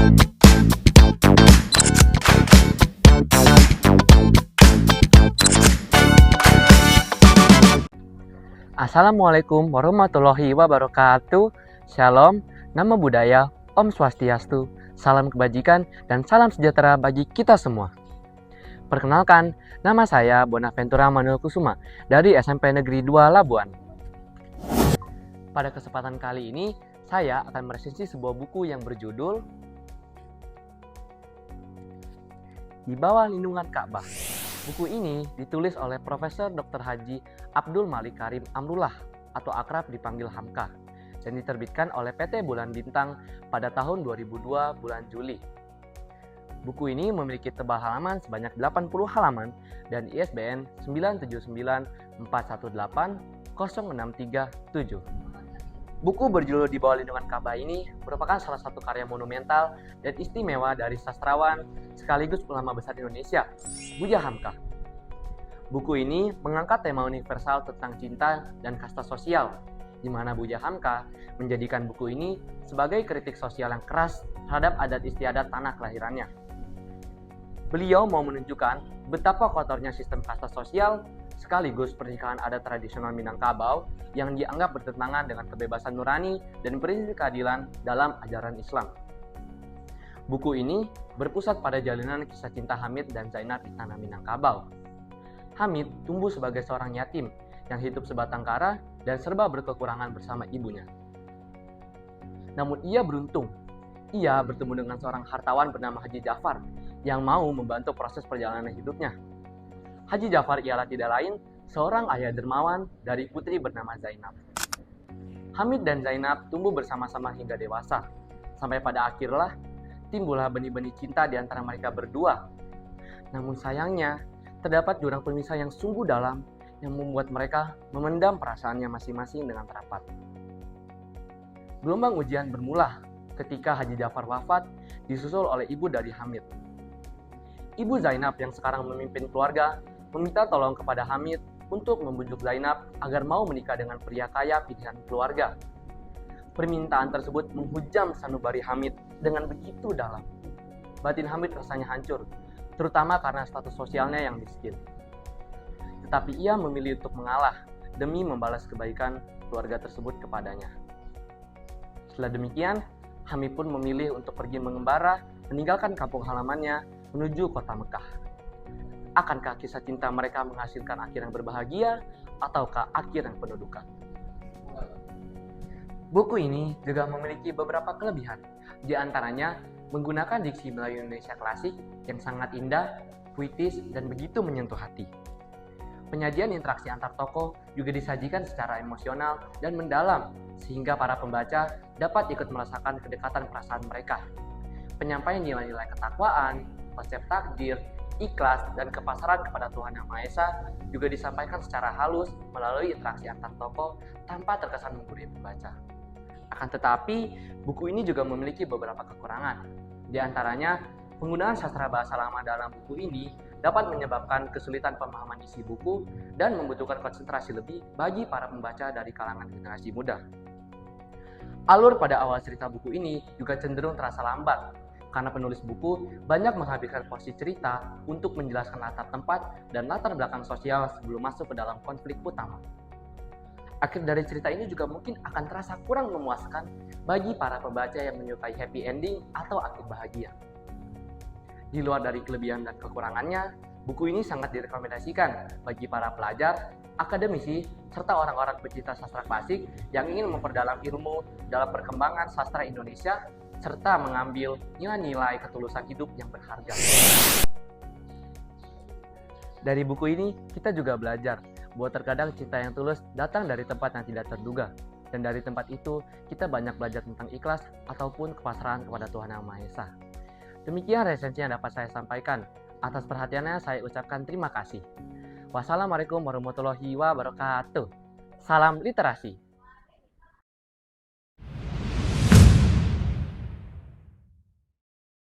Assalamualaikum warahmatullahi wabarakatuh. Shalom, nama budaya, Om Swastiastu, salam kebajikan, dan salam sejahtera bagi kita semua. Perkenalkan, nama saya Bonaventura Manuel Kusuma dari SMP Negeri 2 Labuan. Pada kesempatan kali ini, saya akan meresensi sebuah buku yang berjudul Di Bawah Lindungan Ka'bah. Buku ini ditulis oleh Profesor Dr. Haji Abdul Malik Karim Amrullah atau akrab dipanggil Hamka dan diterbitkan oleh PT Bulan Bintang pada tahun 2002 bulan Juli. Buku ini memiliki tebal halaman sebanyak 80 halaman dan ISBN 97941806337. Buku berjudul Di Bawah Lindungan Ka'bah ini merupakan salah satu karya monumental dan istimewa dari sastrawan sekaligus ulama besar Indonesia, Buya Hamka. Buku ini mengangkat tema universal tentang cinta dan kasta sosial, di mana Buya Hamka menjadikan buku ini sebagai kritik sosial yang keras terhadap adat istiadat tanah kelahirannya. Beliau mau menunjukkan betapa kotornya sistem kasta sosial sekaligus pernikahan adat tradisional Minangkabau yang dianggap bertentangan dengan kebebasan nurani dan prinsip keadilan dalam ajaran Islam. Buku ini berpusat pada jalinan kisah cinta Hamid dan Zainab di tanah Minangkabau. Hamid tumbuh sebagai seorang yatim yang hidup sebatang kara dan serba berkekurangan bersama ibunya. Namun ia beruntung. Ia bertemu dengan seorang hartawan bernama Haji Jafar yang mau membantu proses perjalanan hidupnya. Haji Jafar ialah tidak lain seorang ayah dermawan dari putri bernama Zainab. Hamid dan Zainab tumbuh bersama-sama hingga dewasa. Sampai pada akhirnya timbullah benih-benih cinta di antara mereka berdua. Namun sayangnya, terdapat jurang pemisah yang sungguh dalam yang membuat mereka memendam perasaannya masing-masing dengan rapat. Gelombang ujian bermula ketika Haji Jafar wafat disusul oleh ibu dari Hamid. Ibu Zainab yang sekarang memimpin keluarga meminta tolong kepada Hamid untuk membujuk Zainab agar mau menikah dengan pria kaya pilihan keluarga. Permintaan tersebut menghujam sanubari Hamid dengan begitu dalam. Batin Hamid rasanya hancur, terutama karena status sosialnya yang miskin. Tetapi ia memilih untuk mengalah demi membalas kebaikan keluarga tersebut kepadanya. Setelah demikian, Hamid pun memilih untuk pergi mengembara, meninggalkan kampung halamannya menuju kota Mekah. Akankah kisah cinta mereka menghasilkan akhir yang berbahagia ataukah akhir yang pendudukan? Buku ini juga memiliki beberapa kelebihan, di antaranya menggunakan diksi Melayu Indonesia klasik yang sangat indah, puitis, dan begitu menyentuh hati. Penyajian interaksi antar tokoh juga disajikan secara emosional dan mendalam, sehingga para pembaca dapat ikut merasakan kedekatan perasaan mereka. Penyampaian nilai-nilai ketakwaan, konsep takdir, ikhlas, dan kepasaran kepada Tuhan Yang Maha Esa juga disampaikan secara halus melalui interaksi antar tokoh tanpa terkesan menggurui pembaca. Akan tetapi, buku ini juga memiliki beberapa kekurangan. Di antaranya, penggunaan sastra bahasa lama dalam buku ini dapat menyebabkan kesulitan pemahaman isi buku dan membutuhkan konsentrasi lebih bagi para pembaca dari kalangan generasi muda. Alur pada awal cerita buku ini juga cenderung terasa lambat, karena penulis buku banyak menghabiskan porsi cerita untuk menjelaskan latar tempat dan latar belakang sosial sebelum masuk ke dalam konflik utama. Akhir dari cerita ini juga mungkin akan terasa kurang memuaskan bagi para pembaca yang menyukai happy ending atau akhir bahagia. Di luar dari kelebihan dan kekurangannya, buku ini sangat direkomendasikan bagi para pelajar, akademisi, serta orang-orang pecinta sastra klasik yang ingin memperdalam ilmu dalam perkembangan sastra Indonesia serta mengambil nilai-nilai ketulusan hidup yang berharga. Dari buku ini, kita juga belajar bahwa terkadang cinta yang tulus datang dari tempat yang tidak terduga. Dan dari tempat itu, kita banyak belajar tentang ikhlas ataupun kepasrahan kepada Tuhan Yang Maha Esa. Demikian resensi yang dapat saya sampaikan. Atas perhatiannya, saya ucapkan terima kasih. Wassalamualaikum warahmatullahi wabarakatuh. Salam literasi.